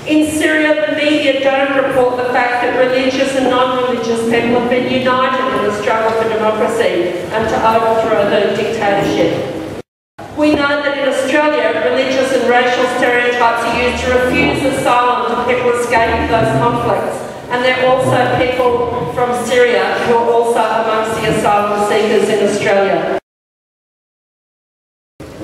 In Syria, the media don't report the fact that religious and non-religious people have been united in the struggle for democracy and to overthrow the dictatorship. We know that in Australia, religious and racial stereotypes are used to refuse asylum to people escaping those conflicts. And there are also people from Syria who are also amongst the asylum seekers in Australia.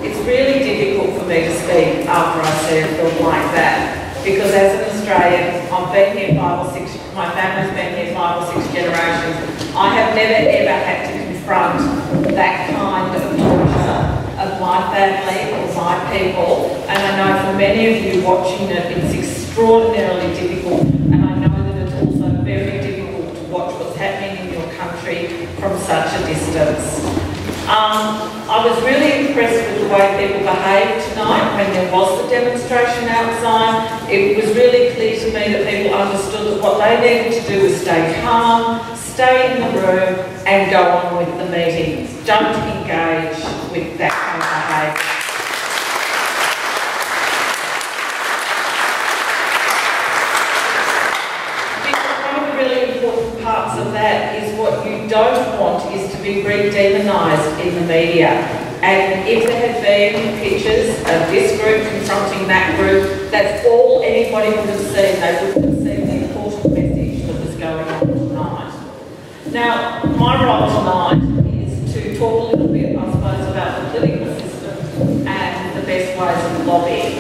It's really difficult for me to speak after I see a film like that. Because as an Australian, I've been here my family's been here 5 or 6 generations. I have never ever had to confront that kind of torture of my family or my people. And I know for many of you watching it, it's extraordinarily difficult. And I know that it's also very difficult to watch what's happening in your country from such a distance. I was really impressed with the way people behaved tonight when there was the demonstration outside. It was really clear to me that people understood that what they needed to do was stay calm, stay in the room and go on with the meetings. Don't engage with that kind of behaviour. Parts of that is what you don't want is to be re-demonised in the media. And if there had been pictures of this group confronting that group, that's all anybody would have seen. They wouldn't have seen the important message that was going on tonight. Now, my role tonight is to talk a little bit, I suppose, about the political system and the best ways of lobbying.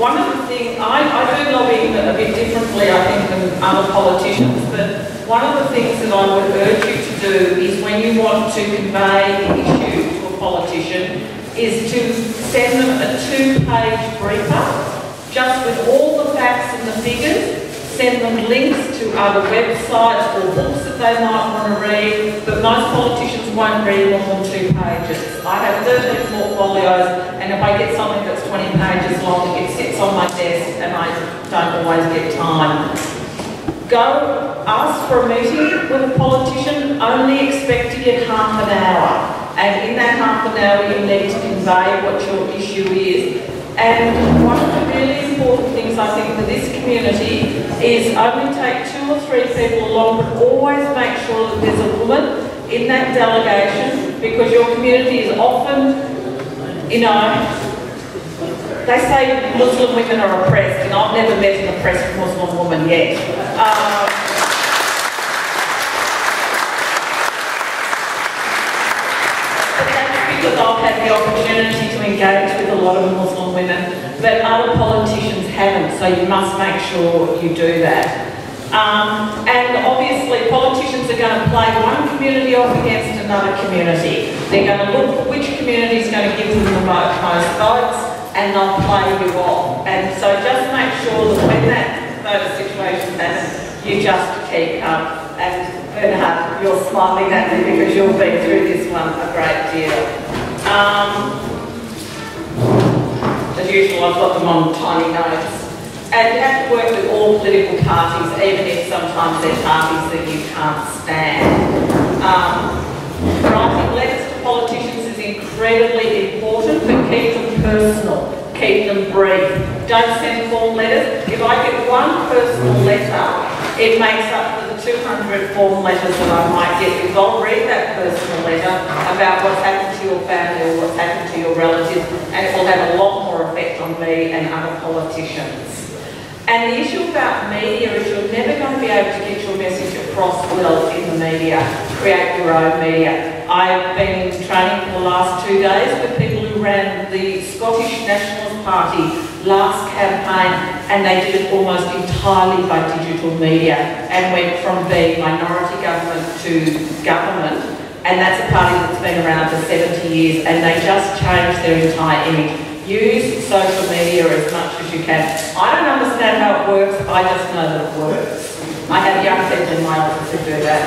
One of the things, I do lobbying a bit differently, I think, than other politicians, but one of the things that I would urge you to do is when you want to convey the issue to a politician is to send them a 2-page briefer, just with all the facts and the figures, send them links to other websites or books that they might want to read, but most politicians won't read more than 2 pages. I have 13 portfolios, and if I get something that's 20 pages long, it sits on my desk and I don't always get time. Go ask for a meeting with a politician, only expect to get half an hour. And in that half an hour, you need to convey what your issue is. And one of the really important things I think for this community is only take 2 or 3 people along, but always make sure that there's a woman in that delegation, because your community is often, you know, they say Muslim women are oppressed, and I've never met an oppressed Muslim woman yet. Because I've had the opportunity to engage with a lot of Muslim women, but other politicians haven't, so you must make sure you do that. And obviously politicians are going to play one community off against another community. They're going to look for which community is going to give them the most votes, and they'll play you off. And so just make sure that when those situations happen, you just keep up. And Bernhard, you're smiling at me because you've been through this one a great deal. As usual, I've got them on tiny notes. And you have to work with all political parties, even if sometimes they're parties that you can't stand. Writing letters to politicians is incredibly important, but keep them personal, keep them brief. Don't send form letters. If I get one personal letter, it makes up for the 200 form letters that I might get, because I'll read that personal letter about what's happened to your family or what's happened to your relatives, and it will have a lot more effect on me and other politicians. And the issue about media is you're never going to be able to get your message across well in the media. Create your own media. I've been in training for the last 2 days with people who ran the Scottish Nationalist Party last campaign, and they did it almost entirely by digital media and went from being minority government to government, and that's a party that's been around for 70 years, and they just changed their entire image. Use social media as much as you can. I don't understand how it works, I just know that it works. I have young people in my office who do that.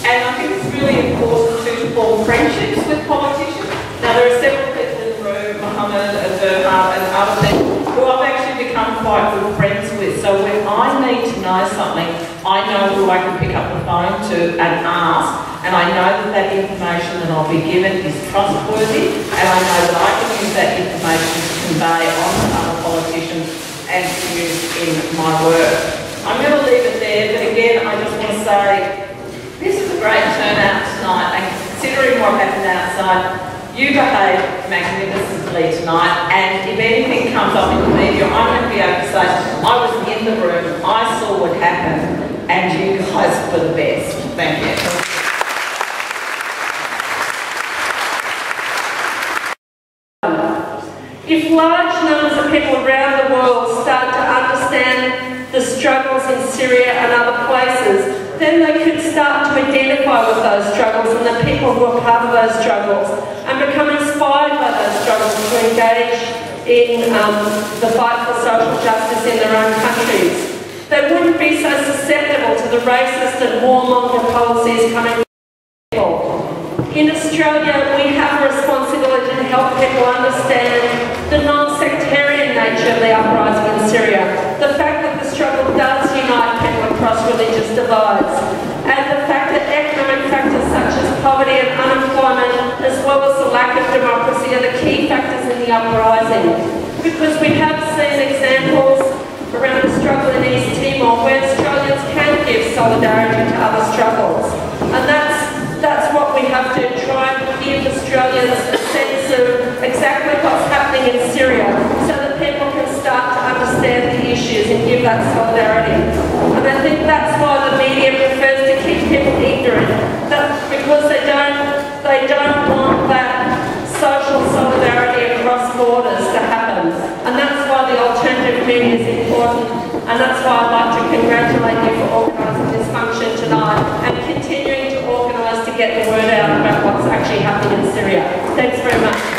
And I think it's really important to form friendships with politicians. Now there are several people in the room, Mohammed and Bernhard and other people, who I've actually become quite good friends with. So when I need to know something, I know who I can pick up the phone to and ask, and I know that that information that I'll be given is trustworthy, and I know that I can use that information to convey on to other politicians and to use in my work. I'm going to leave it there, but again, I just want to say this is a great turnout tonight, and considering what happened outside, you behaved magnificently tonight, and if anything comes up in the media, I'm going to be able to say, I was in the room, I saw what happened, and you guys were the best. Thank you. If large numbers of people around the world start to understand the struggles in Syria and other places, then they could start to identify with those struggles and the people who are part of those struggles and become inspired by those struggles to engage in the fight for social justice in their own countries. They wouldn't be so susceptible to the racist and warmonger policies coming from people. In Australia, we have a responsibility to help people understand the non-sectarian nature of the uprising in Syria, the fact that the struggle does unite people across religious divides, and the fact that economic factors such as poverty and unemployment, as well as the lack of democracy, are the key factors in the uprising. Because we have seen examples around the struggle in East Timor where Australians can give solidarity to other struggles, and that's what we have to try and give Australians a sense of exactly what's happening in Syria so that people can start to understand the issues and give that solidarity. And I think that's why the media prefers to keep people ignorant, because they don't want that social solidarity across borders to happen. And that's why the alternative media is important, and that's why I'd like to congratulate you for organising this function tonight and continuing to organise to get the word out about what's actually happening in Syria. Thanks very much.